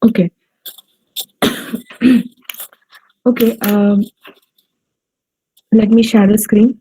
Okay. Okay. Let me share the screen.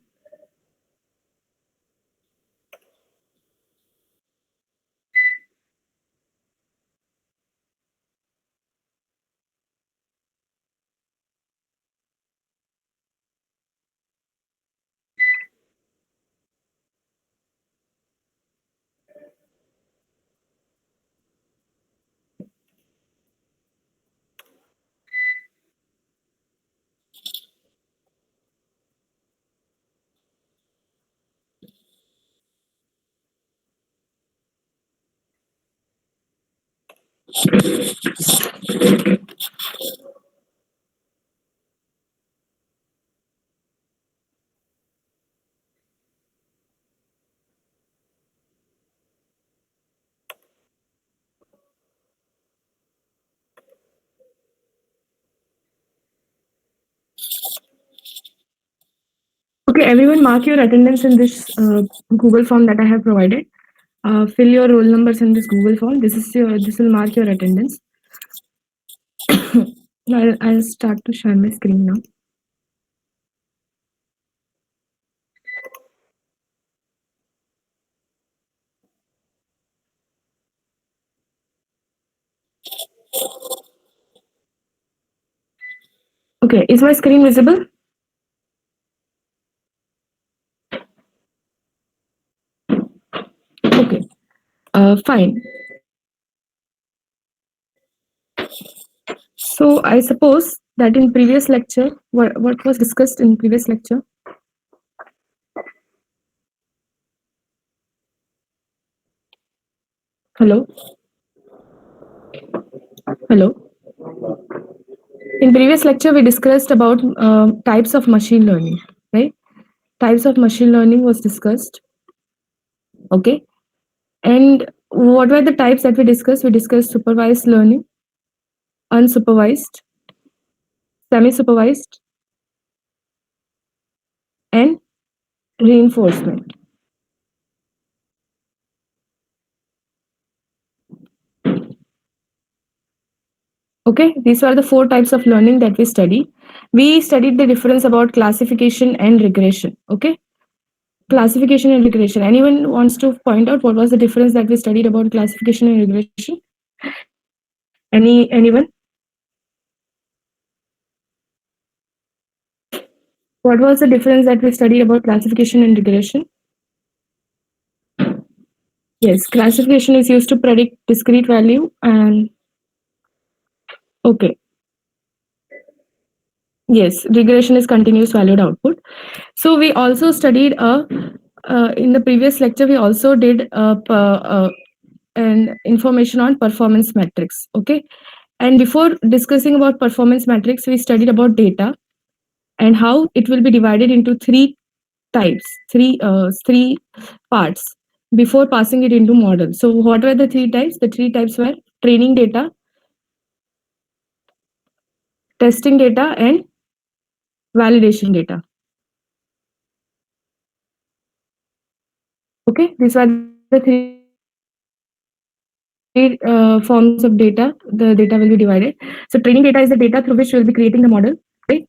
Okay, everyone, mark your attendance in this Google form that I have provided. Fill your roll numbers in this Google form. This will mark your attendance. I'll start to share my screen now. Okay, is my screen visible? Okay, fine. So I suppose that in previous lecture, what was discussed in previous lecture? Hello? Hello? In previous lecture, we discussed about types of machine learning, right? Types of machine learning was discussed. Okay. And what were the types that we discussed? We discussed supervised learning, unsupervised, semi-supervised, and reinforcement. Okay, these are the four types of learning that we study. We studied the difference about classification and regression. Okay, classification and regression. Anyone wants to point out what was the difference that we studied about classification and regression? Anyone? What was the difference that we studied about classification and regression? Yes, classification is used to predict discrete value and okay. Yes, regression is continuous valued output. So we also studied in the previous lecture we also did an information on performance metrics. Okay, and before discussing about performance metrics, we studied about data and how it will be divided into three types, three parts before passing it into model. So what were the three types? The three types were training data, testing data, and validation data. Okay, these are the three forms of data. The data will be divided. So training data is the data through which we'll be creating the model, right?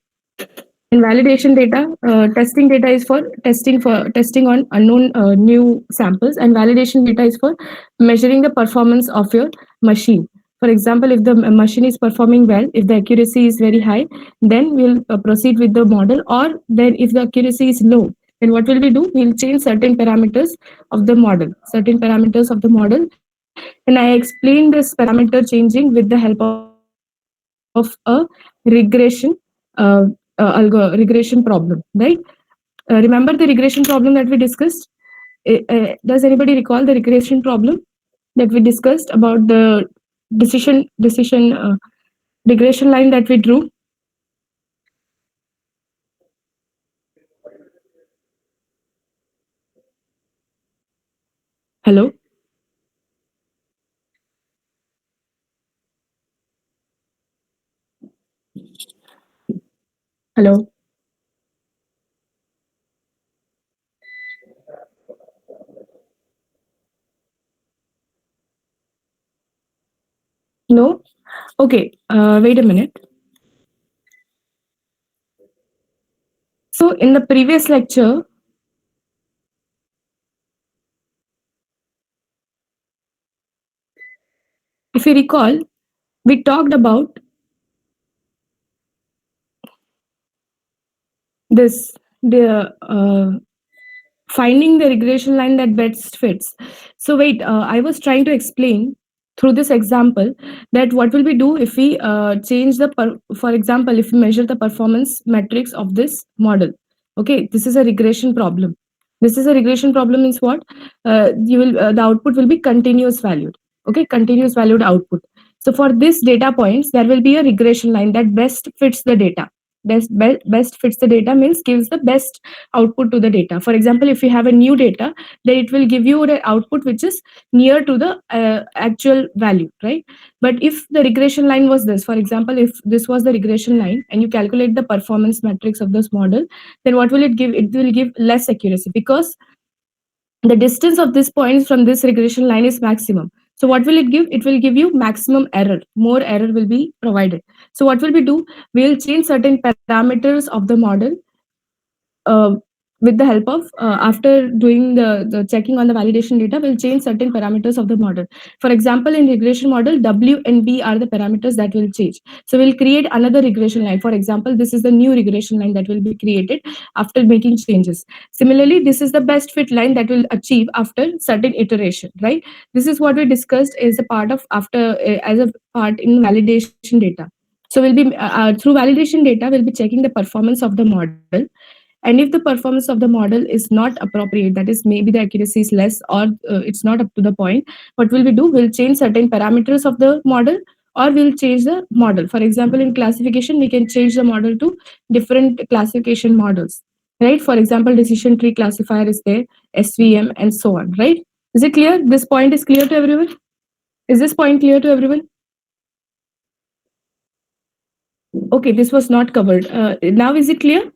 And validation data, testing data is for testing on unknown new samples, and validation data is for measuring the performance of your machine. For example, if the machine is performing well, if the accuracy is very high, then we'll proceed with the model. Or then if the accuracy is low, then what will we do? We'll change certain parameters of the model, And I explained this parameter changing with the help of a regression regression problem, right? Remember the regression problem that we discussed? Does anybody recall the regression problem that we discussed about the decision regression line that we drew? Hello? Hello? No? Okay, wait a minute. So in the previous lecture, if you recall, we talked about this, the finding the regression line that best fits. So wait, I was trying to explain through this example that what will we do if we change the, for example, if we measure the performance metrics of this model. Okay, this is a regression problem. This is a regression problem means what? You will the output will be continuous valued. Okay, continuous valued output. So for this data points, there will be a regression line that best fits the data. Best fits the data means gives the best output to the data. For example, if you have a new data, then it will give you the output which is near to the actual value, right? But if the regression line was this, for example, if this was the regression line and you calculate the performance metrics of this model, then what will it give? It will give less accuracy because the distance of this point from this regression line is maximum. So what will it give? It will give you maximum error. More error will be provided. So what will we do? We'll change certain parameters of the model uh, with the help of after doing the checking on the validation data, we'll change certain parameters of the model. For example, in regression model, W and B are the parameters that will change. So we'll create another regression line. For example, this is the new regression line that will be created after making changes. Similarly, this is the best fit line that will achieve after certain iteration, right? This is what we discussed as a part of after as a part in validation data. So we'll be through validation data, we'll be checking the performance of the model, and if the performance of the model is not appropriate, that is maybe the accuracy is less or it's not up to the point, what will we do? We'll change certain parameters of the model or we'll change the model. For example, in classification, we can change the model to different classification models, right? For example, decision tree classifier is there, SVM, and so on, right? Is it clear? This point is clear to everyone? Is this point clear to everyone? Okay, this was not covered. Now is it clear?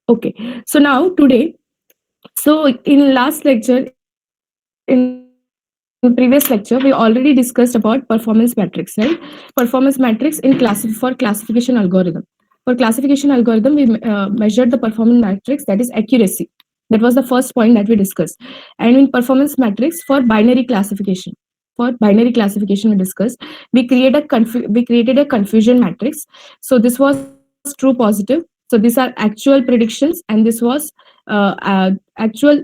Okay, so now today, so in last lecture, in previous lecture, we already discussed about performance metrics, right? Performance metrics in for classification algorithm. For classification algorithm, we measured the performance metrics, that is accuracy. That was the first point that we discussed. And in performance metrics for binary classification, we discussed, we created a confusion matrix. So this was true positive. So these are actual predictions, and this was actual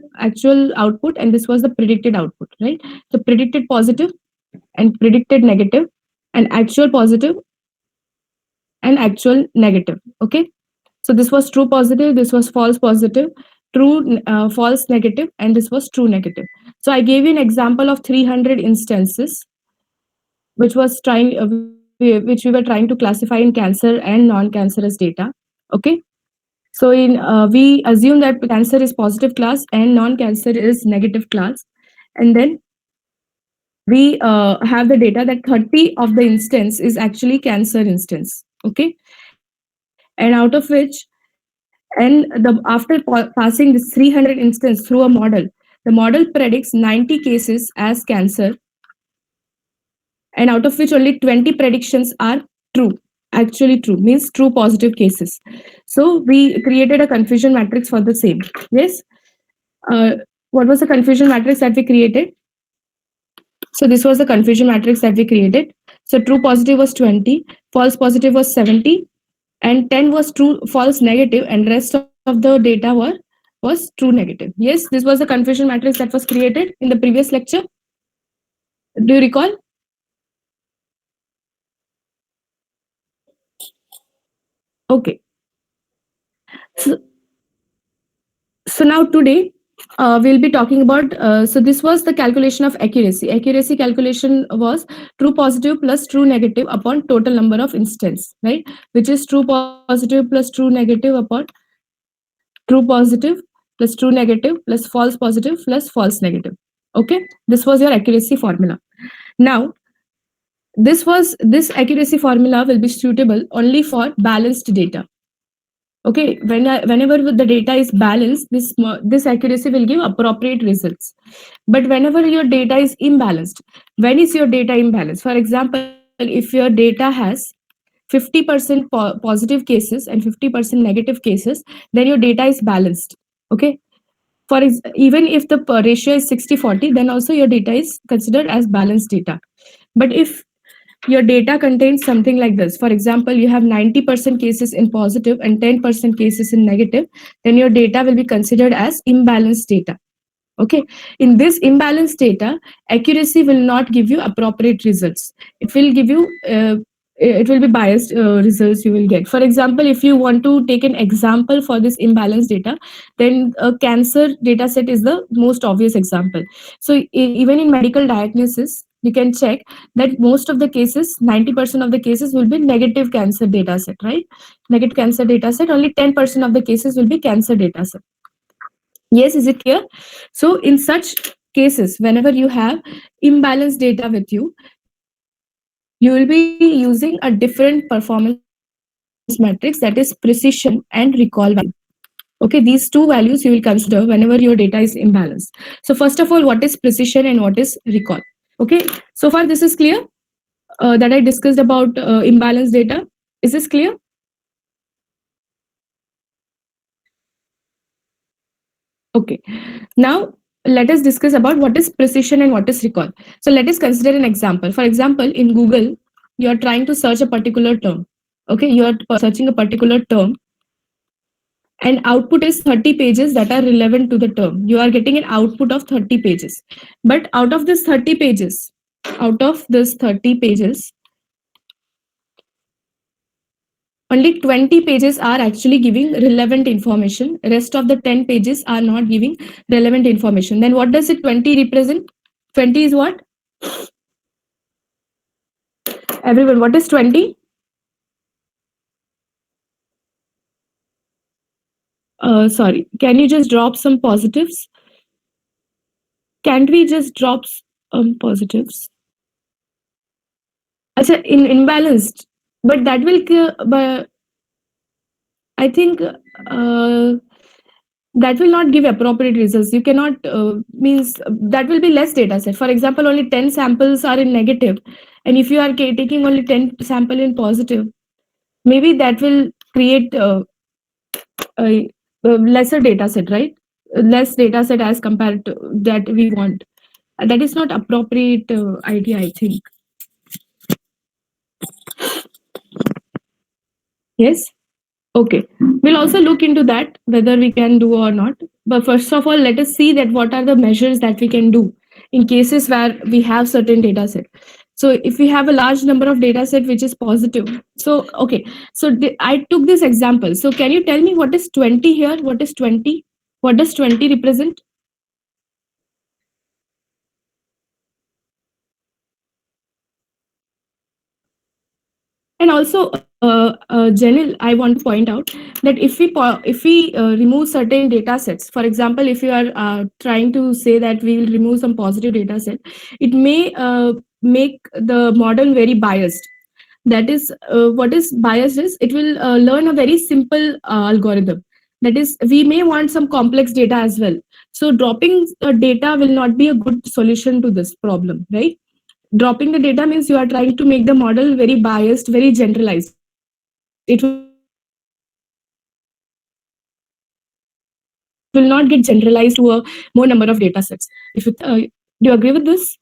output, and this was the predicted output, right? So predicted positive and predicted negative, and actual positive and actual negative. Okay, so this was true positive, this was false positive, true false negative, and this was true negative. So I gave you an example of 300 instances which was trying which we were trying to classify in cancer and non-cancerous data. Okay, so in we assume that cancer is positive class and non-cancer is negative class, and then we have the data that 30 of the instance is actually cancer instance. Okay, and out of which, and after passing this 300 instance through a model, the model predicts 90 cases as cancer, and out of which only 20 predictions are true, actually true, means true positive cases. So we created a confusion matrix for the same. Yes, uh, what was the confusion matrix that we created? So this was the confusion matrix that we created. So true positive was 20, false positive was 70, and 10 was true false negative, and rest of the data was true negative. Yes, this was the confusion matrix that was created in the previous lecture. Do you recall? Okay. So, so now today we'll be talking about so this was the calculation of accuracy calculation was true positive plus true negative upon total number of instance, right? Which is true positive plus true negative upon true positive plus true negative plus false positive plus false negative. Okay, this was your accuracy formula. Now this accuracy formula will be suitable only for balanced data. Okay, whenever the data is balanced, this accuracy will give appropriate results. But whenever your data is imbalanced, when is your data imbalanced? For example, if your data has 50% positive cases and 50% negative cases, then your data is balanced. Okay, even if the ratio is 60/40, then also your data is considered as balanced data. But if your data contains something like this, for example, you have 90% cases in positive and 10% cases in negative, then your data will be considered as imbalanced data. Okay, in this imbalanced data, accuracy will not give you appropriate results. It will give you it will be biased results you will get. For example, if you want to take an example for this imbalanced data, then a cancer data set is the most obvious example. So even in medical diagnosis, you can check that most of the cases, 90% of the cases will be negative cancer data set, right? Negative cancer data set, only 10% of the cases will be cancer data set. Yes, is it clear? So in such cases, whenever you have imbalanced data with you will be using a different performance metrics, that is precision and recall value. Okay, these two values you will consider whenever your data is imbalanced. So first of all, what is precision and what is recall? Okay, so far this is clear that I discussed about imbalanced data. Is this clear? Okay. Now let us discuss about what is precision and what is recall. So let us consider an example. For example, in Google, you are trying to search a particular term. Okay, you are searching a particular term and output is 30 pages that are relevant to the term. You are getting an output of 30 pages. But out of this 30 pages, only 20 pages are actually giving relevant information. Rest of the 10 pages are not giving relevant information. Then what does it 20 represent? 20 is what? Everyone, what is 20? Sorry, can you just drop some positives? Can't we just drop positives? Achha, in imbalanced, but that will, but I think that will not give appropriate results. You cannot means that will be less data set. For example, only 10 samples are in negative, and if you are taking only 10 sample in positive, maybe that will create a lesser data set, right? Less data set as compared to that we want. That is not appropriate idea, I think. Yes. Okay, we'll also look into that whether we can do or not. But first of all, let us see that what are the measures that we can do in cases where we have certain data set. So if we have a large number of data set which is positive, so okay, so I took this example. So can you tell me what is 20 here? What is 20? What does 20 represent? And also, Janil, I want to point out that if we remove certain data sets, for example, if you are trying to say that we will remove some positive data set, it may make the model very biased. That is, what is biased is it will learn a very simple algorithm. That is, we may want some complex data as well. So dropping data will not be a good solution to this problem, right? Dropping the data means you are trying to make the model very biased, very generalized. It will not get generalized to a more number of data sets. If you do you agree with this?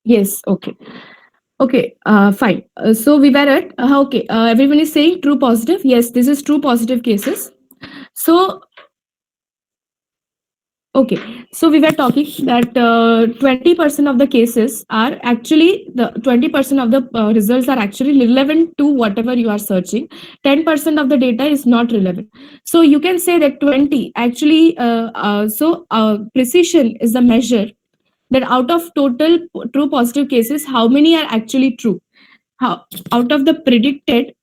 Yes. Okay. Okay. Fine. So we were at okay. Everyone is saying true positive. Yes, this is true positive cases. So okay, so we were talking that 20% of the cases are actually the 20% of the results are actually relevant to whatever you are searching. 10% of the data is not relevant. So you can say that 20 actually, precision is the measure that out of total true positive cases, how many are actually true? How out of the predicted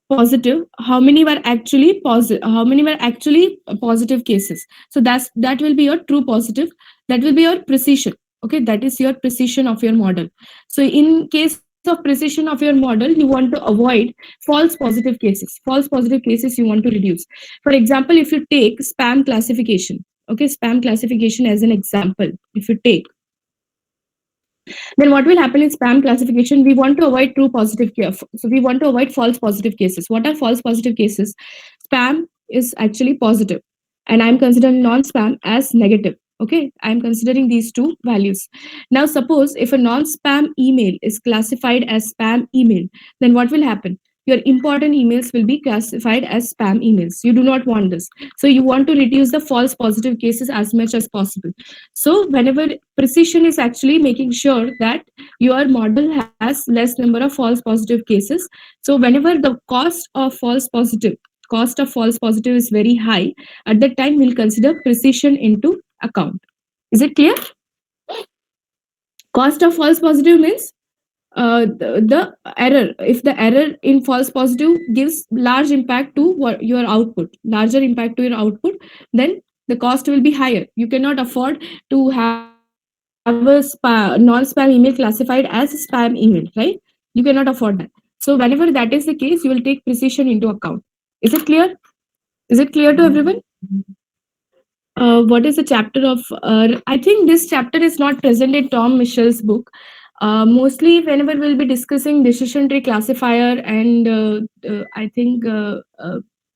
positive, how many were actually positive, how many were actually positive cases? So that will be your true positive, that will be your precision. Okay, that is your precision of your model. So in case of precision of your model, you want to avoid false positive cases. False positive cases you want to reduce. For example, if you take spam classification, okay, spam classification as an example, if you take, then what will happen in spam classification? We want to avoid true positive case. So we want to avoid false positive cases. What are false positive cases? Spam is actually positive, and I'm considering non-spam as negative. Okay, I'm considering these two values. Now, suppose if a non-spam email is classified as spam email, then what will happen? Your important emails will be classified as spam emails. You do not want this. So you want to reduce the false positive cases as much as possible. So whenever precision is actually making sure that your model has less number of false positive cases. So whenever the cost of false positive is very high, at that time we'll consider precision into account. Is it clear? Cost of false positive means the error. If the error in false positive gives large impact to your output, larger impact to your output, then the cost will be higher. You cannot afford to have a non-spam email classified as spam email, right? You cannot afford that. So whenever that is the case, you will take precision into account. Is it clear? Is it clear to everyone? What is the chapter of? I think this chapter is not present in Tom Mitchell's book. Mostly, whenever we'll be discussing decision tree classifier and I think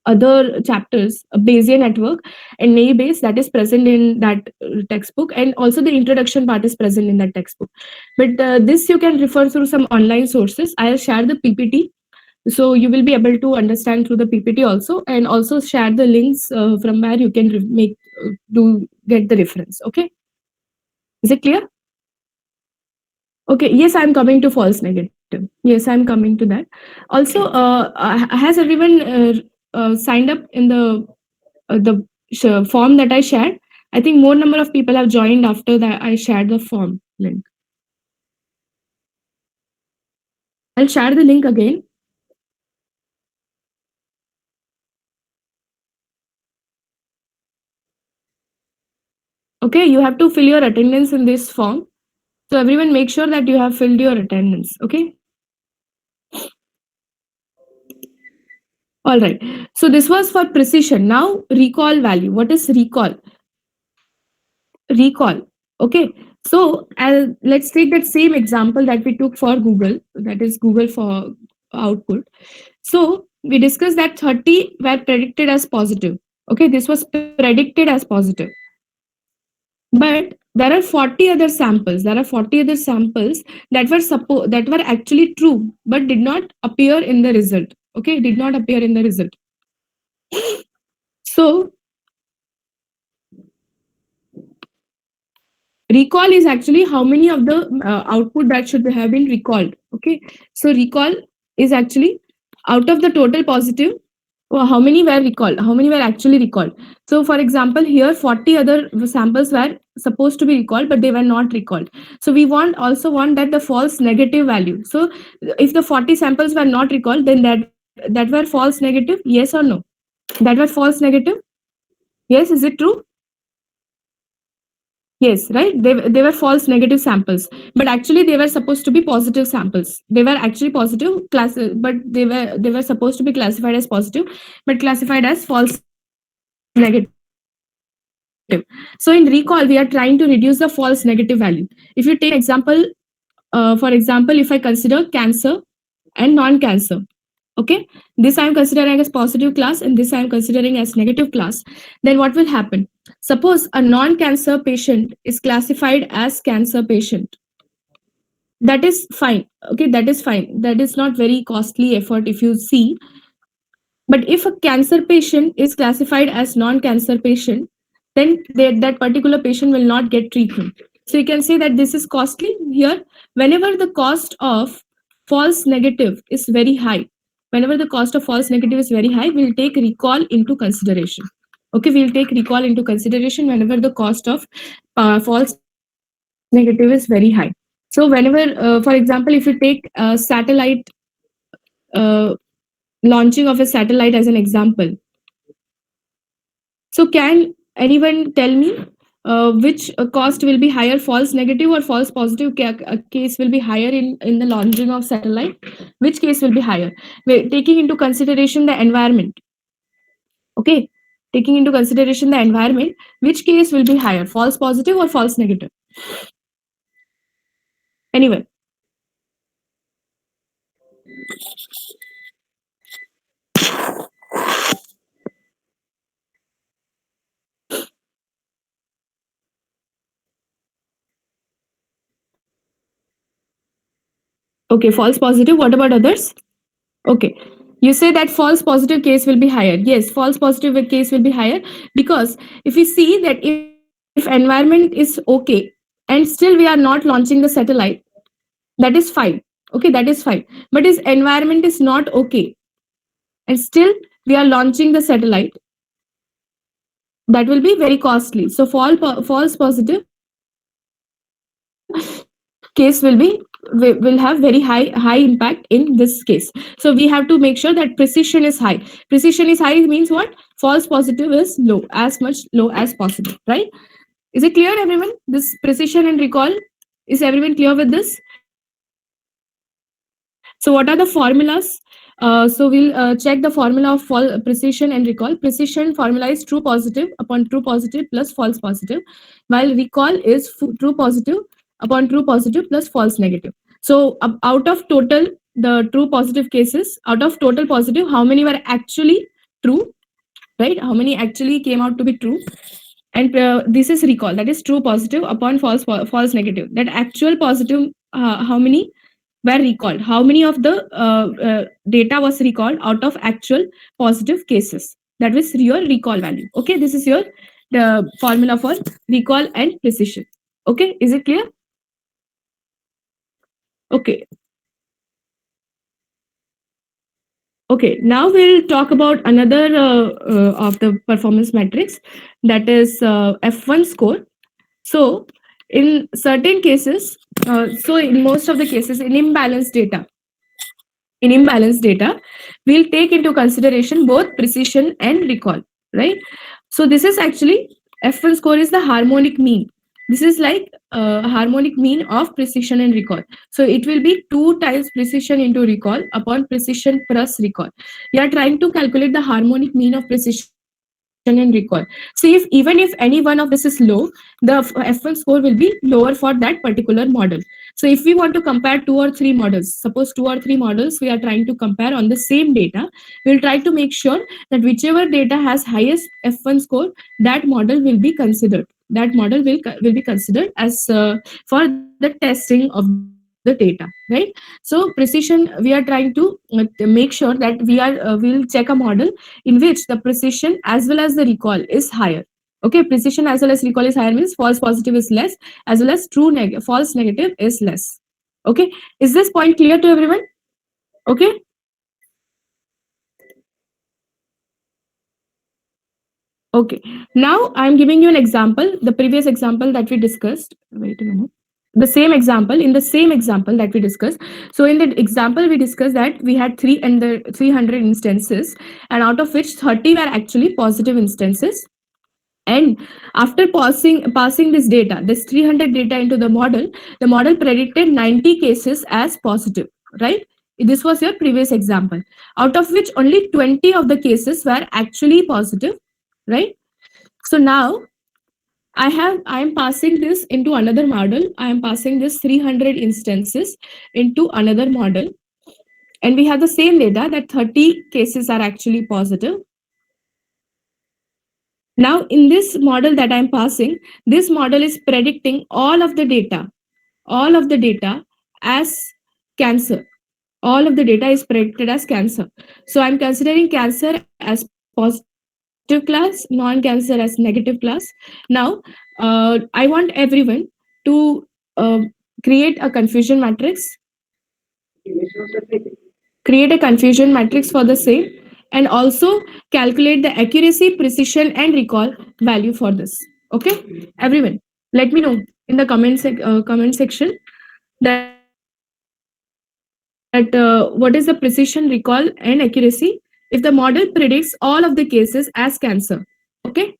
other chapters, Bayesian network and Naive Bayes, that is present in that textbook, and also the introduction part is present in that textbook. But this you can refer through some online sources. I'll share the PPT, so you will be able to understand through the PPT also, and also share the links from where you can make to get the reference. Okay, is it clear? Okay, yes, I'm coming to false negative. Yes, I'm coming to that. Also, has everyone signed up in the form that I shared? I think more number of people have joined after that I shared the form link. I'll share the link again. Okay, you have to fill your attendance in this form. So everyone make sure that you have filled your attendance. Okay. All right. So this was for precision. Now recall value. What is recall? Recall. Okay. So let's take that same example that we took for Google. That is Google for output. So we discussed that 30 were predicted as positive. Okay. This was predicted as positive. But there are 40 other samples. There are 40 other samples that that were actually true, but did not appear in the result. Okay, did not appear in the result. So recall is actually how many of the output that should have been recalled. Okay, so recall is actually out of the total positive, how many were recalled, how many were actually recalled. So for example, here 40 other samples were supposed to be recalled, but they were not recalled. So we also want that the false negative value. So if the 40 samples were not recalled, then that were false negative, yes or no? That were false negative. Yes, is it true? Yes, right. They were false negative samples, but actually they were supposed to be positive samples. They were actually positive class, but they were supposed to be classified as positive, but classified as false negative. So in recall, we are trying to reduce the false negative value. If you take an example, for example, if I consider cancer and non-cancer, okay, this I am considering as positive class, and this I am considering as negative class, then what will happen? Suppose a non-cancer patient is classified as cancer patient. That is fine. Okay, that is fine. That is not very costly effort if you see. But if a cancer patient is classified as non-cancer patient, then that particular patient will not get treatment. So you can say that this is costly here. Whenever the cost of false negative is very high, whenever the cost of false negative is very high, we'll take recall into consideration. Okay, we'll take recall into consideration whenever the cost of false negative is very high. So whenever, for example, if you take satellite uh, launching of a satellite as an example, so can anyone tell me which cost will be higher, false negative or false positive case will be higher in the launching of satellite? Which case will be higher? We're taking into consideration the environment. Okay, taking into consideration the environment, which case will be higher, false positive or false negative? Anyway. Okay, false positive. What about others? Okay. You say that false positive case will be higher. Yes, false positive case will be higher because if we see that if environment is okay and still we are not launching the satellite, that is fine. Okay, that is fine. But if environment is not okay and still we are launching the satellite, that will be very costly. So false positive case will have very high impact in this case. So we have to make sure that precision is high. Precision is high means what? False positive is low, as much low as possible, right? Is it clear, everyone? This precision and recall, is everyone clear with this? So what are the formulas? So we'll check the formula of precision and recall. Precision formula is true positive upon true positive plus false positive, while recall is true positive upon true positive plus false negative. So out of total, the true positive cases, out of total positive, how many were actually true, right? How many actually came out to be true? And this is recall, that is true positive upon false negative. That actual positive, how many were recalled? How many of the data was recalled out of actual positive cases? That was your recall value. Okay, this is your the formula for recall and precision. Okay, is it clear? Okay. Okay, now we'll talk about another of the performance metrics, that is F1 score. So, in certain cases, so in most of the cases, in imbalanced data, we'll take into consideration both precision and recall, right? So this is actually, F1 score is the harmonic mean. This is like harmonic mean of precision and recall. So it will be 2 times precision into recall upon precision plus recall. We are trying to calculate the harmonic mean of precision and recall. So if even if any one of this is low, the F1 score will be lower for that particular model. So if we want to compare 2 or 3 models, suppose 2 or 3 models we are trying to compare on the same data, we'll try to make sure that whichever data has highest F1 score, that model will be considered. That model will be considered as for the testing of the data, right? So precision, we are trying to make sure that we'll check a model in which the precision as well as the recall is higher. Okay, precision as well as recall is higher means false positive is less, as well as false negative is less. Okay, is this point clear to everyone? Okay. Okay, now I'm giving you an example, the previous example that we discussed. Wait a minute. The same example, in the same example that we discussed. So in the example we discussed that we had 300 instances, and out of which 30 were actually positive instances. And after passing this 300 data into the model predicted 90 cases as positive, right? This was your previous example, out of which only 20 of the cases were actually positive, right? So now I am passing this into another model. I am passing this 300 instances into another model, and we have the same data that 30 cases are actually positive. Now, in this model that I'm passing, this model is predicting all of the data as cancer. All of the data is predicted as cancer. So I'm considering cancer as positive class, non-cancer as negative class. Now, I want everyone to create a confusion matrix, create a confusion matrix for the same, and also calculate the accuracy, precision, and recall value for this. Okay, everyone, let me know in the comment section that what is the precision, recall, and accuracy if the model predicts all of the cases as cancer. Okay.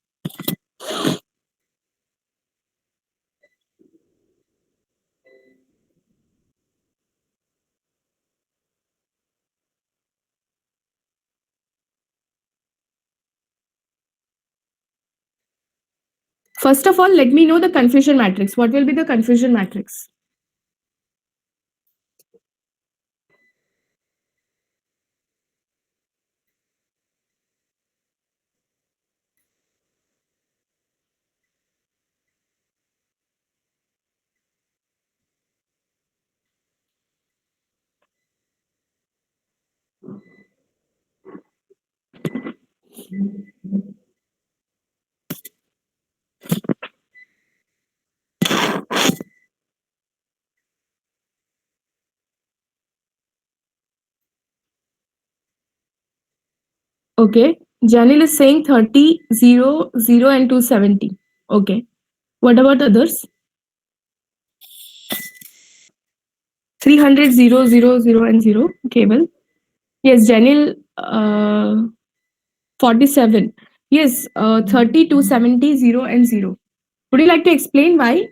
First of all, let me know the confusion matrix. What will be the confusion matrix? Okay. Janil is saying 30, 0, 0, and 270. Okay. What about others? 300, 0, 0, 0, and 0. Cable. Yes, Janil, 47. Yes, 30, 270, 0, and 0. Would you like to explain why?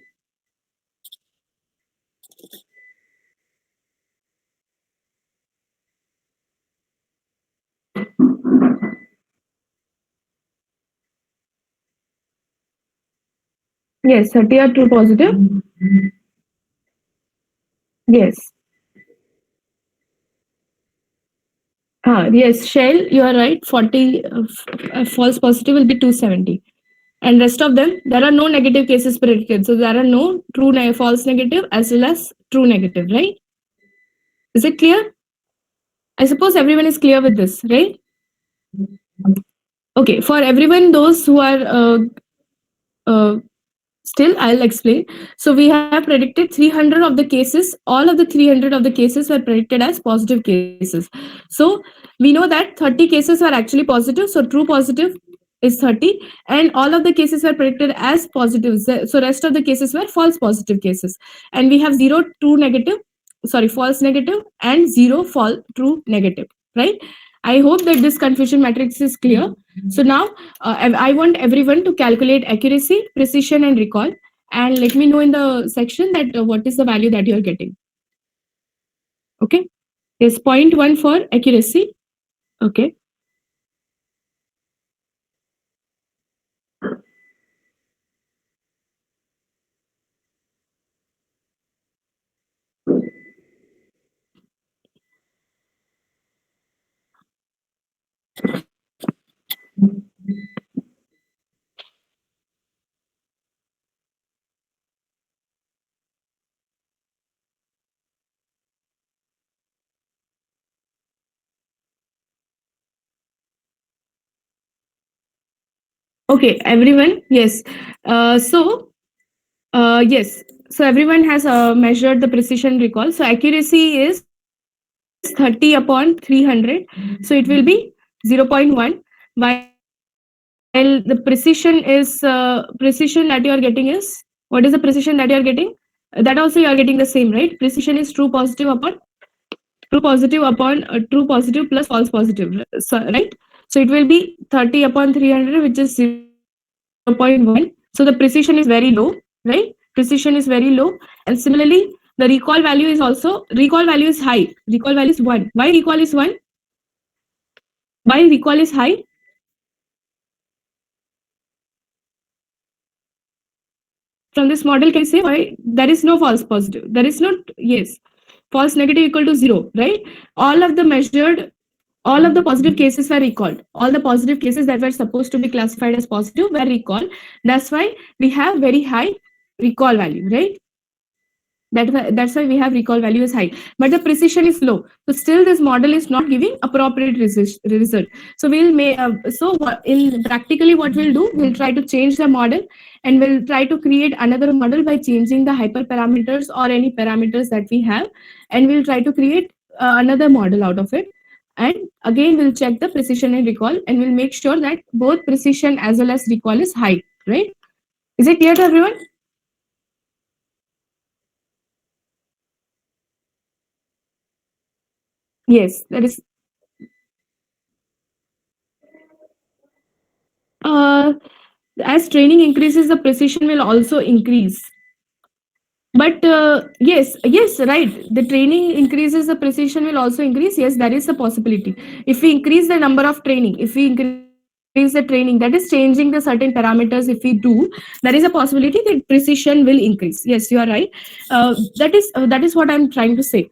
Yes, 30 are true positive. Yes. Yes, Shell, you are right. 40 false positive will be 270. And rest of them, there are no negative cases predicted. So there are no true false negative as well as true negative, right? Is it clear? I suppose everyone is clear with this, right? Okay, for everyone, those who are uh, still, I'll explain. So we have predicted 300 of the cases. All of the 300 of the cases were predicted as positive cases. So we know that 30 cases are actually positive. So true positive is 30, and all of the cases were predicted as positive. So rest of the cases were false positive cases, and we have zero true negative, sorry, false negative, and zero false true negative. Right? I hope that this confusion matrix is clear. So now I want everyone to calculate accuracy, precision, and recall, and let me know in the section that what is the value that you are getting. Okay. Yes, point one for accuracy. Okay. Okay, everyone. Yes. Yes. So everyone has measured the precision recall. So accuracy is 30 upon 300. So it will be 0.1, while the precision that you are getting is, what is the precision that you are getting? That also you are getting the same, right? Precision is true positive plus false positive, so, right? So it will be 30 upon 300, which is 0.1. So the precision is very low, right? Precision is very low. And similarly, the recall value is also, recall value is high. Recall value is 1. Why recall is 1? Why recall is high? From this model, can you say why there is no false positive? There is not, yes, false negative equal to 0, right? All of the measured, all of the positive cases were recalled. All the positive cases that were supposed to be classified as positive were recalled. That's why we have very high recall value, right? That's why we have recall value is high, but the precision is low. So still this model is not giving appropriate result. So in practically what we'll do, we'll try to change the model, and we'll try to create another model by changing the hyperparameters or any parameters that we have, and we'll try to create another model out of it. And again, we'll check the precision and recall, and we'll make sure that both precision as well as recall is high, right? Is it clear to everyone? Yes, that is. Uh, as training increases, the precision will also increase. But yes, right. The training increases, the precision will also increase. Yes, that is a possibility. If we increase the number of training, if we increase increase the training, that is changing the certain parameters, if we do, there is a possibility that precision will increase. Yes, you are right. That is what I'm trying to say.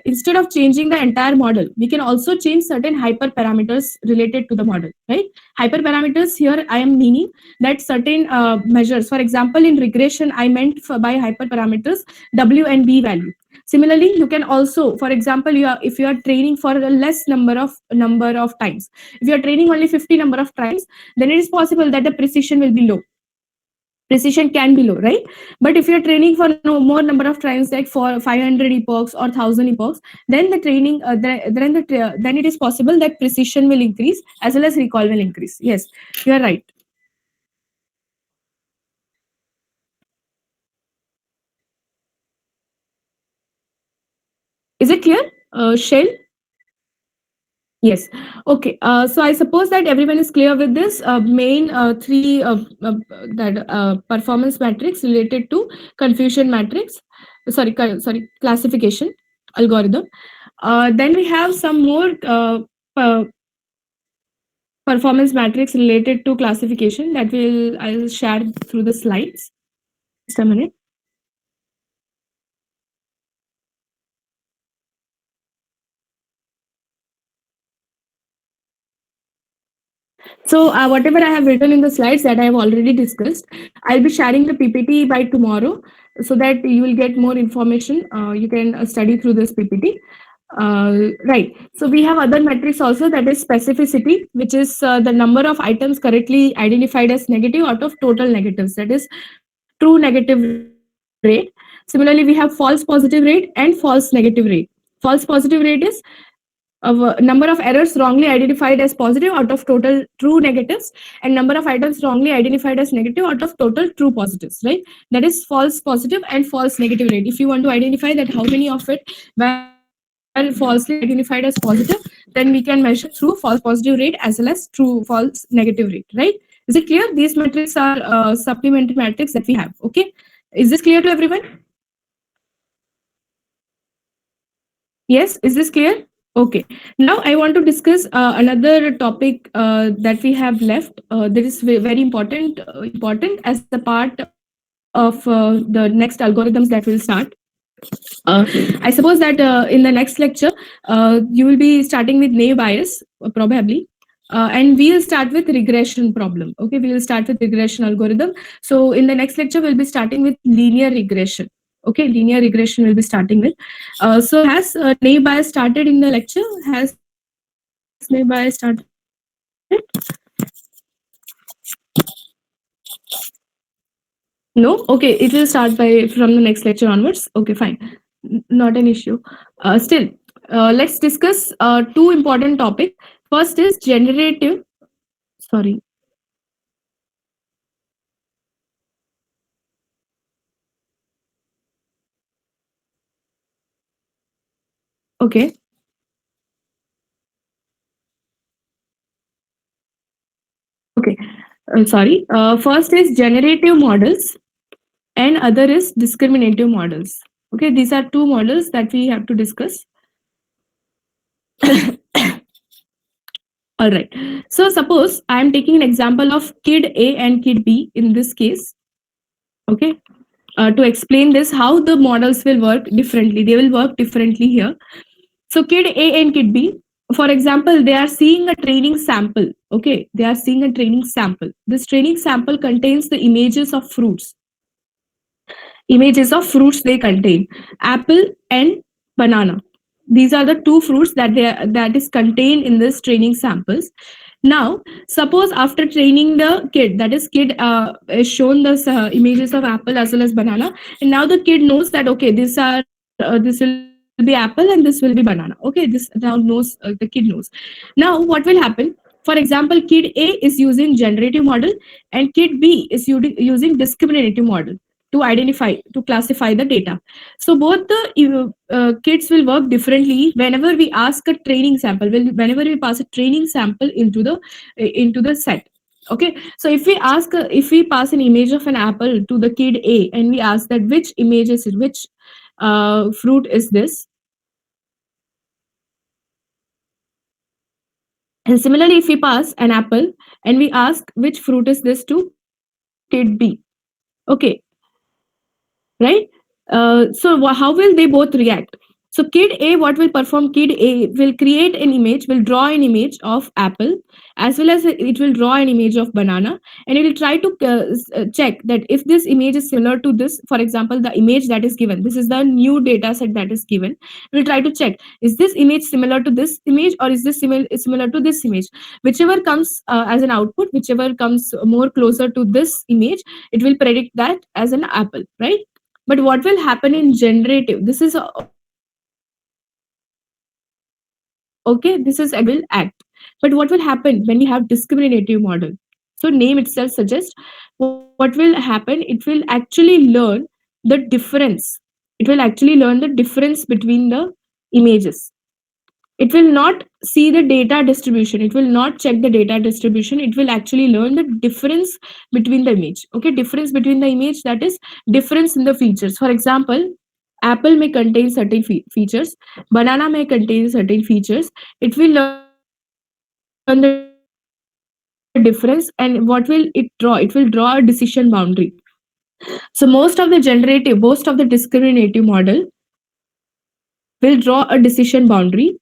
Instead of changing the entire model, we can also change certain hyperparameters related to the model, right? Hyperparameters here I am meaning that certain measures. For example, in regression, I meant by hyperparameters W and B value. Similarly, you can also, for example, if you are training for a less number of times, if you are training only 50 number of times, then it is possible that the precision will be low. Precision can be low, right? But if you're training for no more number of times, like for 500 epochs or 1000 epochs, then the training then it is possible that precision will increase as well as recall will increase. Yes, you are right. Is it clear, Shell? Yes. Okay. So I suppose that everyone is clear with this main three that performance matrix related to confusion matrix. Sorry, classification algorithm. Then we have some more per- performance matrix related to classification that I'll share through the slides. Just a minute. So whatever I have written in the slides that I have already discussed, I'll be sharing the PPT by tomorrow so that you will get more information. You can study through this PPT. Right. So we have other metrics also, that is specificity, which is the number of items correctly identified as negative out of total negatives. That is true negative rate. Similarly, we have false positive rate and false negative rate. False positive rate is number of errors wrongly identified as positive out of total true negatives, and number of items wrongly identified as negative out of total true positives, right? That is false positive and false negative rate. If you want to identify that how many of it were falsely identified as positive, then we can measure through false positive rate as well as true false negative rate, right? Is it clear? These metrics are supplementary metrics that we have. Okay, is this clear to everyone? Yes, is this clear? Okay. Now I want to discuss another topic that we have left. That is very important as the part of the next algorithms that will start. I suppose that in the next lecture, you will be starting with Naive Bayes, probably. And we will start with regression problem. Okay, we will start with regression algorithm. So in the next lecture, we'll be starting with linear regression. Okay, linear regression we'll be starting with. So has Naive Bayes started in the lecture? Has Naive Bayes started? No? Okay, it will start by from the next lecture onwards. Okay, fine. Not an issue. Still, let's discuss two important topics. First is generative. Sorry. Okay. Okay. Sorry. First is generative models, and other is discriminative models. Okay, these are two models that we have to discuss. All right. So suppose I am taking an example of kid A and kid B in this case. Okay. To explain this, how the models will work differently. They will work differently here. So kid A and kid B, for example, they are seeing a training sample. Okay, they are seeing a training sample. This training sample contains the images of fruits they contain, apple and banana. These are the two fruits that is contained in this training samples. Now suppose after training the kid, that is kid is shown the images of apple as well as banana, and now the kid knows that okay, this will be apple and this will be banana. Okay, this now knows, the kid knows. Now what will happen? For example, kid A is using generative model and kid B is using discriminative model to identify, to classify the data. So both the kids will work differently whenever we ask a training sample, whenever we pass a training sample into the set. Okay, so if we pass an image of an apple to the kid A and we ask that which image is it, which fruit is this, And similarly, if we pass an apple and we ask which fruit is this to kid B, okay, right? So how will they both react? So kid A, what will perform? Kid A will create an image, will draw an image of apple, as well as it will draw an image of banana, and it will try to check that if this image is similar to this, for example, the image that is given, this is the new data set that is given. We'll try to check, is this image similar to this image, or is this similar to this image? Whichever comes as an output, whichever comes more closer to this image, it will predict that as an apple, right? But what will happen in generative? This is okay. This is again will act. But what will happen when we have discriminative model? So name itself suggests what will happen. It will actually learn the difference. It will actually learn the difference between the images. It will not see the data distribution. It will not check the data distribution. It will actually learn the difference between the image. Okay, difference between the image, that is difference in the features. For example, apple may contain certain features, banana may contain certain features. It will learn the difference, and what will it draw? It will draw a decision boundary. So most of the generative, most of the discriminative model will draw a decision boundary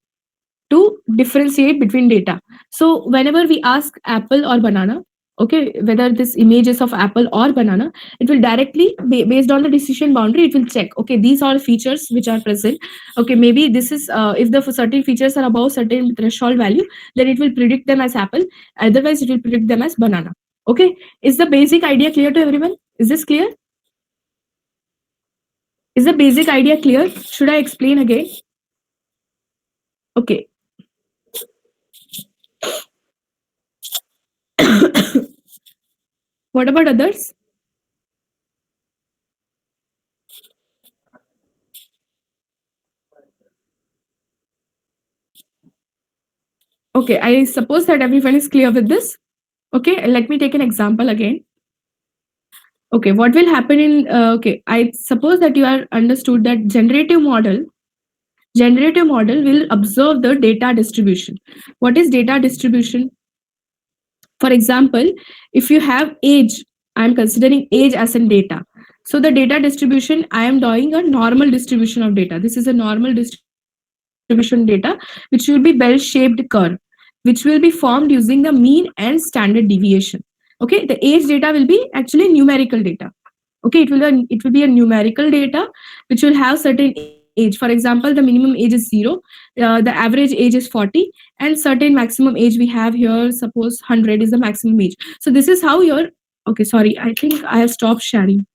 to differentiate between data. So whenever we ask apple or banana, okay, whether this image is of apple or banana, it will directly, based on the decision boundary, it will check, okay, these are the features which are present. Okay, maybe this is if the certain features are above certain threshold value, then it will predict them as apple. Otherwise, it will predict them as banana. Okay, is the basic idea clear to everyone? Is this clear? Is the basic idea clear? Should I explain again? Okay. What about others? Okay, I suppose that everyone is clear with this. Okay, let me take an example again. Okay, what will happen in okay, I suppose that you are understood that generative model will observe the data distribution. What is data distribution? For example, if you have age, I am considering age as in data. So the data distribution, I am drawing a normal distribution of data. This is a normal distribution data, which will be bell-shaped curve, which will be formed using the mean and standard deviation. Okay, the age data will be actually numerical data. Okay, it will be a numerical data which will have certain age. For example, the minimum age is 0, the average age is 40, and certain maximum age we have here, suppose 100 is the maximum age. So this is how your, okay, sorry, I think I have stopped sharing.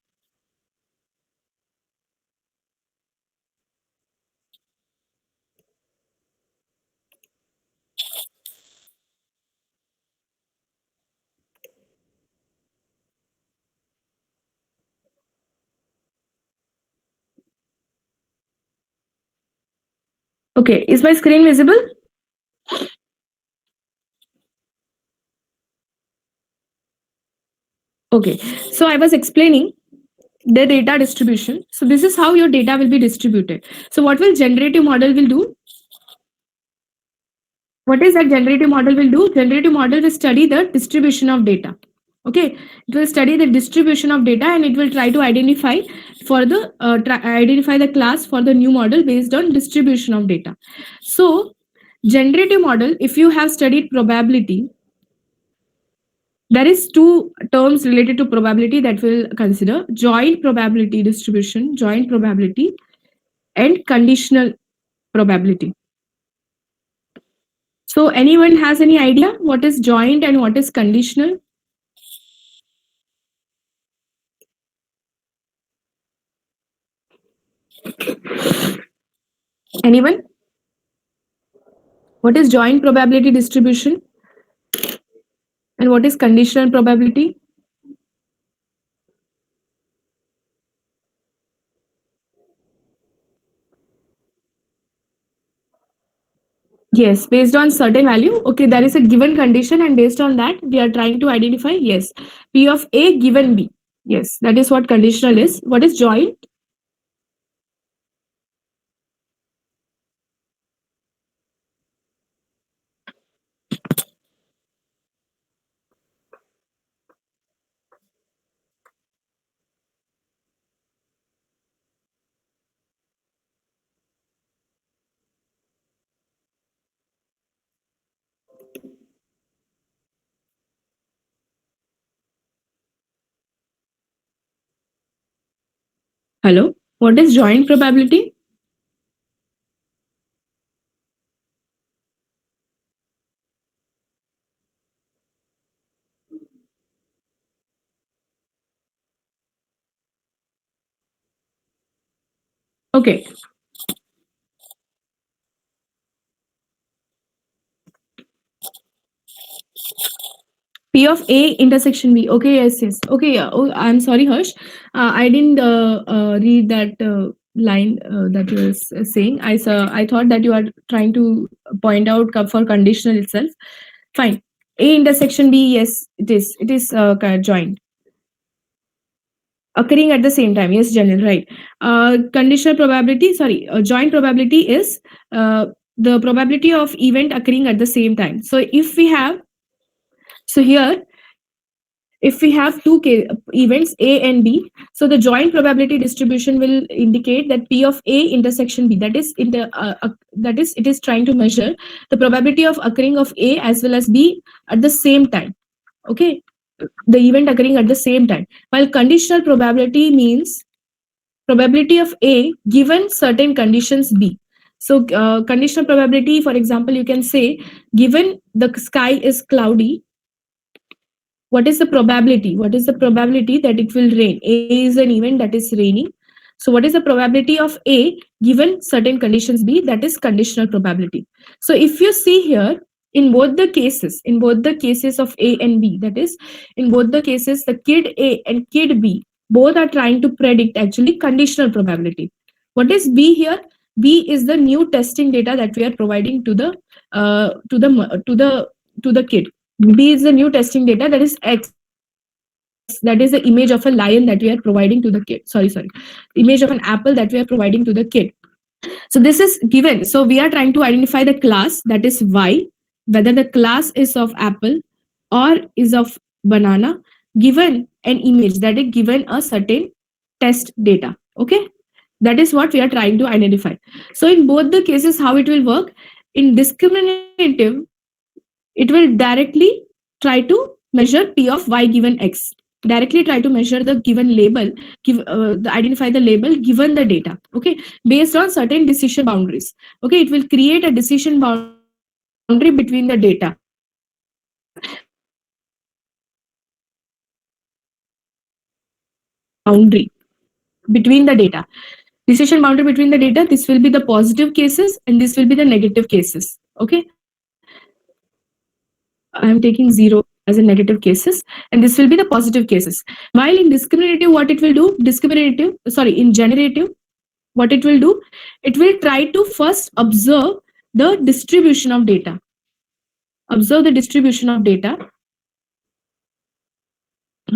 Okay, is my screen visible? Okay, so I was explaining the data distribution. So this is how your data will be distributed. So what will generative model will do? What is that generative model will do? Generative model will study the distribution of data. Okay, it will study the distribution of data, and it will try to identify for the identify the class for the new model based on distribution of data. So generative model, if you have studied probability, there is two terms related to probability that we'll consider: joint probability distribution, joint probability, and conditional probability. So anyone has any idea what is joint and what is conditional? Anyone? What is joint probability distribution and what is conditional probability? Yes, based on certain value. Okay, there is a given condition, and based on that, we are trying to identify, yes, P of A given B. Yes, that is what conditional is. What is joint? Hello, what is joint probability? Okay, P of A intersection B. Okay, yes, yes. Okay, yeah. Oh, I'm sorry, Harsh. I didn't read that line that you were saying. I thought that you are trying to point out for conditional itself. Fine. A intersection B. Yes, it is. It is joint occurring at the same time. Yes, general, right. Conditional probability. Sorry, joint probability is the probability of event occurring at the same time. So if we have so here if we have events A and B, so the joint probability distribution will indicate that P of A intersection B, that is that is it is trying to measure the probability of occurring of A as well as B at the same time. Okay, the event occurring at the same time. While conditional probability means probability of A given certain conditions B. So conditional probability, for example, you can say given the sky is cloudy, what is the probability? What is the probability that it will rain? A is an event that is raining. So what is the probability of A given certain conditions B? That is conditional probability. So if you see here, in both the cases of A and B, that is in both the cases, the kid A and kid B both are trying to predict actually conditional probability. What is B here? B is the new testing data that we are providing to the to the to the to the kid. B is the new testing data, that is X, that is the image of a lion that we are providing to the kid. Sorry, image of an apple that we are providing to the kid. So this is given. So we are trying to identify the class, that is Y, whether the class is of apple or is of banana, given an image, that is given a certain test data. Okay, that is what we are trying to identify. So in both the cases, how it will work? In discriminative, it will directly try to measure P of Y given X, directly try to measure the given label, identify the label given the data. Okay, based on certain decision boundaries. Okay, it will create a decision boundary between the data. Boundary between the data, decision boundary between the data, this will be the positive cases and this will be the negative cases. Okay, I am taking 0 as a negative cases, and this will be the positive cases. While in discriminative, what it will do, in generative, what it will do, it will try to first observe the distribution of data, observe the distribution of data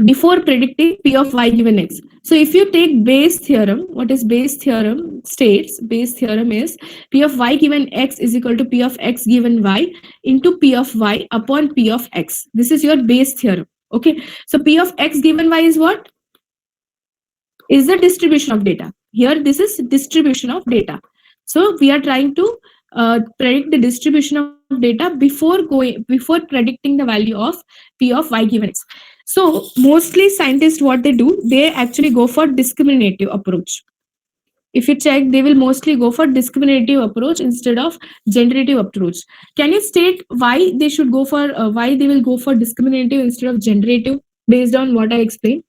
before predicting P of Y given X. So if you take Bayes theorem, what is Bayes theorem states? Bayes theorem is P of Y given X is equal to P of X given Y into P of Y upon P of X. This is your Bayes theorem. Okay. So P of X given Y is what? Is the distribution of data. Here, this is distribution of data. So we are trying to predict the distribution of data before predicting the value of P of Y given X. So mostly scientists, what they do, they actually go for discriminative approach. If you check, they will mostly go for discriminative approach instead of generative approach. Can you state why they should go for why they will go for discriminative instead of generative based on what I explained?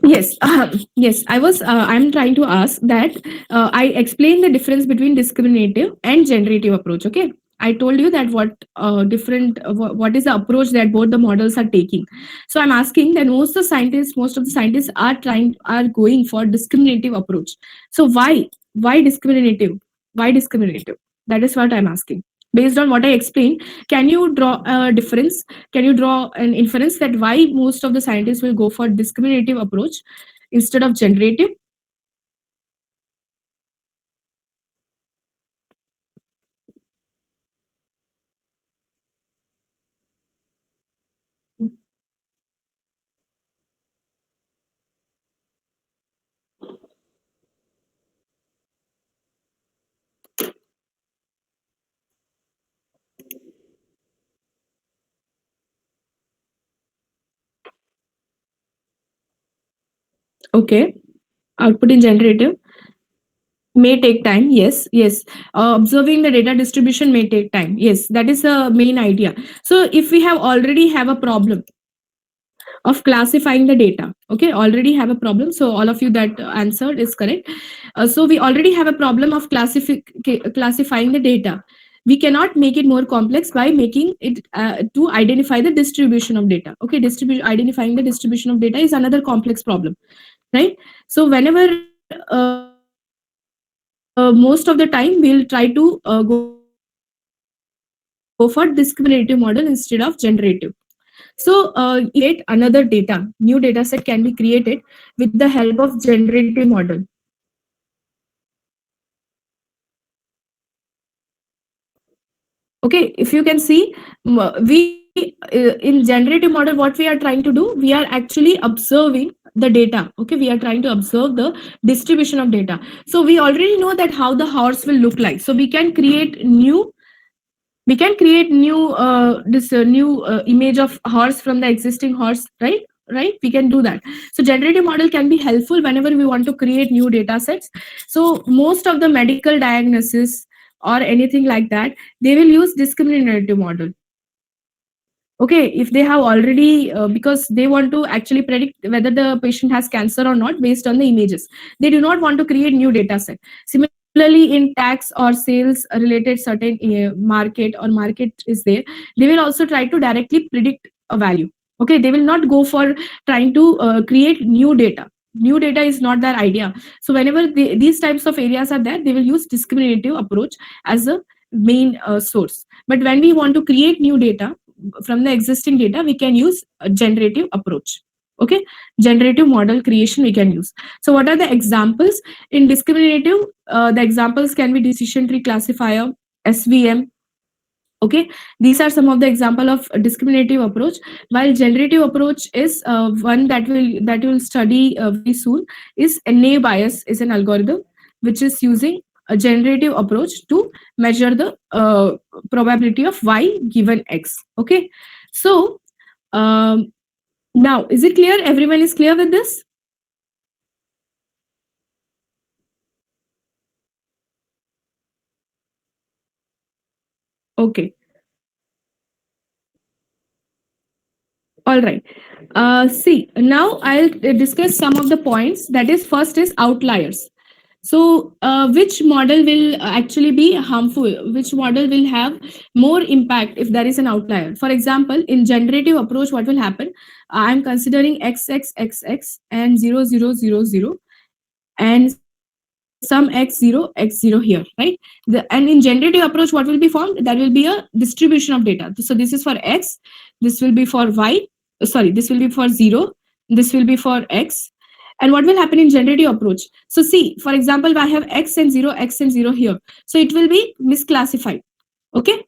Yes, yes. I'm trying to ask that I explain the difference between discriminative and generative approach. Okay, I told you that what is the approach that both the models are taking. So I'm asking that most of the scientists are going for discriminative approach. So why discriminative? Why discriminative? That is what I'm asking. Based on what I explained, can you draw a difference? Can you draw an inference that why most of the scientists will go for discriminative approach instead of generative? Okay. Output in generative may take time. Yes, yes. Observing the data distribution may take time. Yes, that is the main idea. So if we have already have a problem of classifying the data, okay, already have a problem. So all of you that answered is correct. So we already have a problem of classifying the data. We cannot make it more complex by making it to identify the distribution of data. Okay, identifying the distribution of data is another complex problem, right? So whenever most of the time we'll try to go for discriminative model instead of generative. So if we create another data, new data set can be created with the help of generative model. Okay, if you can see, we in generative model, what we are trying to do, we are actually observing the data. Okay, we are trying to observe the distribution of data. So we already know that how the horse will look like. So we can create new this new image of horse from the existing horse, right, we can do that. So generative model can be helpful whenever we want to create new data sets. So most of the medical diagnosis or anything like that, they will use discriminative model. Okay, if they have already because they want to actually predict whether the patient has cancer or not based on the images. They do not want to create new data set. Similarly, in tax or sales related certain market or market is there, they will also try to directly predict a value. Okay, they will not go for trying to create new data. New data is not their idea. So whenever these types of areas are there, they will use discriminative approach as a main source. But when we want to create new data from the existing data, we can use a generative approach. Okay, generative model creation we can use. So what are the examples in discriminative? The examples can be decision tree classifier, SVM. Okay, these are some of the example of a discriminative approach, while generative approach is one that will study very soon. Is NA bias is an algorithm which is using a generative approach to measure the probability of y given x. Okay, so um, now is it clear? Everyone is clear with this? Okay, all right. See, now I'll discuss some of the points. That is, first is outliers. So, which model will actually be harmful? Which model will have more impact if there is an outlier? For example, in generative approach, what will happen? I'm considering x x x x and 0 0 0 0 and some x0 x0 here, right? And in generative approach, what will be formed? There will be a distribution of data. So this is for x, this will be for y. Sorry, this will be for 0. This will be for x. And what will happen in generative approach? So see, for example, I have x and 0 here. So it will be misclassified. Okay, it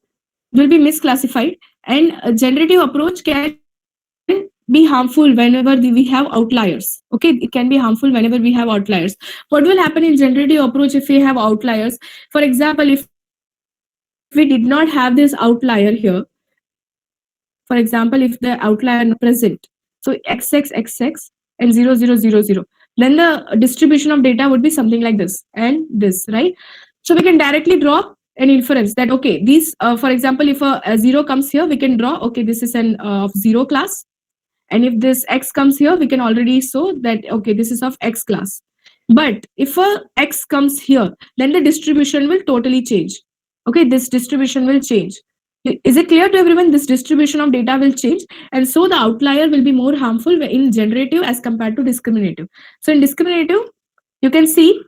will be misclassified. And a generative approach can be harmful whenever we have outliers. Okay, it can be harmful whenever we have outliers. What will happen in generative approach if we have outliers? For example, if we did not have this outlier here, for example, if the outlier not present, so xxxx and 0 0 0 0, then the distribution of data would be something like this and this, right? So we can directly draw an inference that okay, these for example, if a 0 comes here, we can draw okay, this is an of 0 class. And if this x comes here, we can already show that okay, this is of x class. But if a x comes here, then the distribution will totally change. Okay, this distribution will change. Is it clear to everyone? This distribution of data will change, and so the outlier will be more harmful in generative as compared to discriminative. So in discriminative, you can see,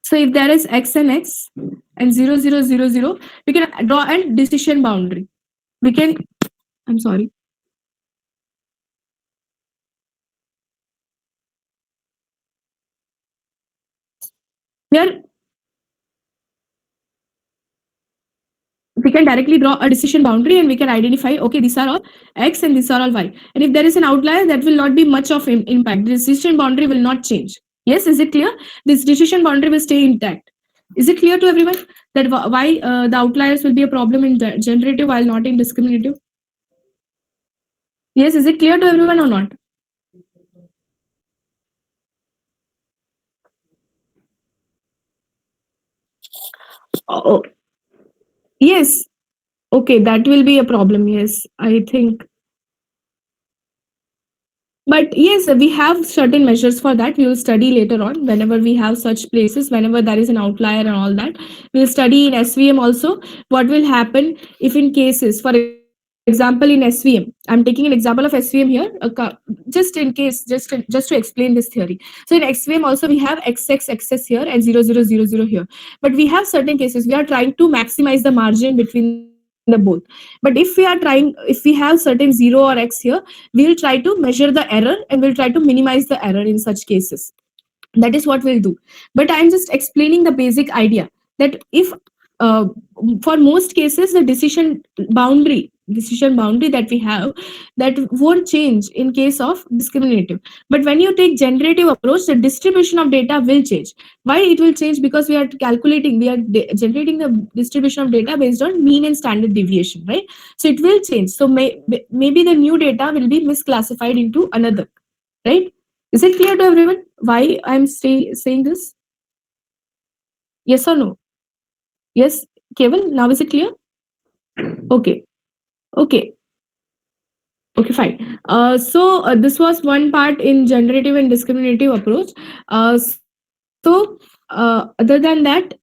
so if there is x and 0 0 0 0, we can draw a decision boundary. We can, I'm sorry. Here we can directly draw a decision boundary and we can identify okay, these are all x and these are all y, and if there is an outlier, that will not be much of impact. The decision boundary will not change. Yes, is it clear? This decision boundary will stay intact. Is it clear to everyone that why the outliers will be a problem in generative while not in discriminative? Yes, is it clear to everyone or not? Oh, yes. Okay, that will be a problem. Yes, I think. But yes, we have certain measures for that. We will study later on whenever we have such places, whenever there is an outlier and all that. We'll study in SVM also what will happen if in cases, for example, in SVM. I'm taking an example of SVM here, just in case, just to explain this theory. So in SVM also we have XXXS here and 0000 here. But we have certain cases we are trying to maximize the margin between the both. But if we have certain 0 or X here, we'll try to measure the error and we'll try to minimize the error in such cases. That is what we'll do. But I'm just explaining the basic idea that if uh, for most cases the decision boundary that we have, that won't change in case of discriminative. But when you take generative approach, the distribution of data will change. Why it will change? Because we are generating the distribution of data based on mean and standard deviation, right? So it will change. So maybe the new data will be misclassified into another, right? Is it clear to everyone why I'm saying this? Yes or no? Yes, Kevin, now is it clear? Okay, okay, okay, fine. This was one part in generative and discriminative approach. Other than that,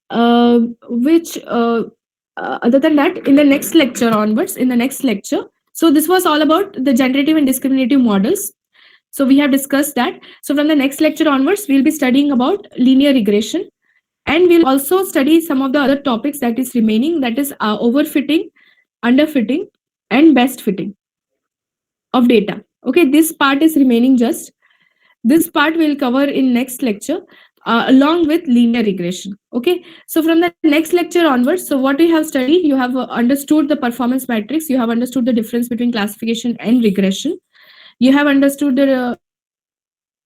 in the next lecture onwards, in the next lecture, so this was all about the generative and discriminative models. So we have discussed that. So from the next lecture onwards, we'll be studying about linear regression. And we'll also study some of the other topics that is remaining, that is overfitting, underfitting, and best fitting of data. Okay, this part is remaining just. This part we'll cover in next lecture along with linear regression. Okay, so from the next lecture onwards, so what we have studied, you have understood the performance matrix, you have understood the difference between classification and regression. You have understood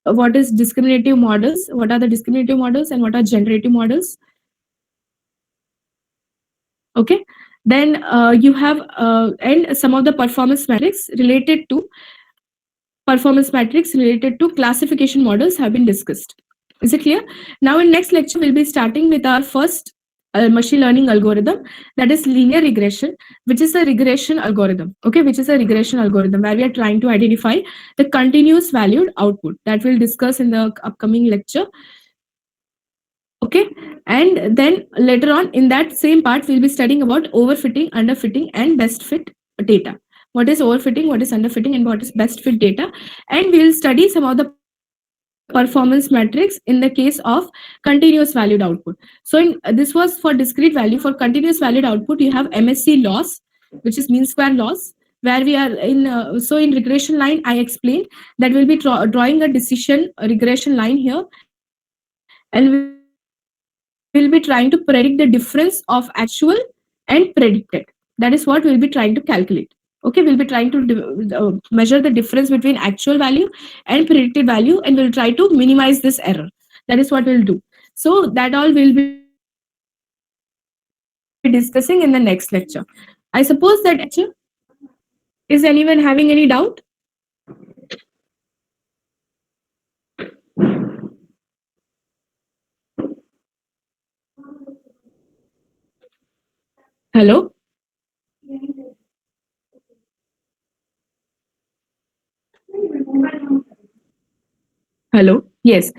what is discriminative models, what are the discriminative models, and what are generative models. Okay, then you have and some of the performance matrix related to classification models have been discussed. Is it clear? Now in next lecture we'll be starting with our first machine learning algorithm, that is linear regression, which is a regression algorithm. Okay, which is a regression algorithm where we are trying to identify the continuous valued output, that we'll discuss in the upcoming lecture. Okay, and then later on in that same part we'll be studying about overfitting, underfitting, and best fit data. What is overfitting, what is underfitting, and what is best fit data. And we'll study some of the performance metrics in the case of continuous valued output. So this was for discrete value. For continuous valued output, you have MSE loss, which is mean square loss, where we are in so in regression line I explained that we'll be drawing a decision a regression line here, and we'll be trying to predict the difference of actual and predicted. That is what we'll be trying to calculate. Okay, we'll be trying to measure the difference between actual value and predicted value, and we'll try to minimize this error. That is what we'll do. So that all we'll be discussing in the next lecture. I suppose that everyone is clear with today's lecture. Is anyone having any doubt? Hello? Hello? Yes.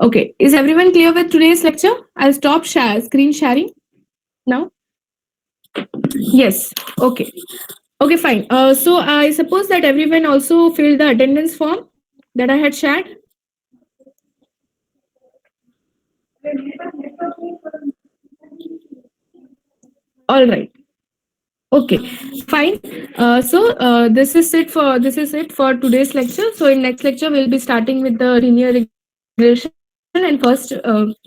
Okay. Is everyone clear with today's lecture? I'll stop screen sharing now. Yes. Okay. Okay, fine. So I suppose that everyone also filled the attendance form that I had shared. All right. Okay, fine. This is it for today's lecture. So in next lecture we'll be starting with the linear regression and first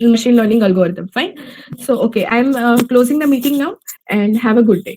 machine learning algorithm. Fine. So okay, I'm closing the meeting now, and have a good day.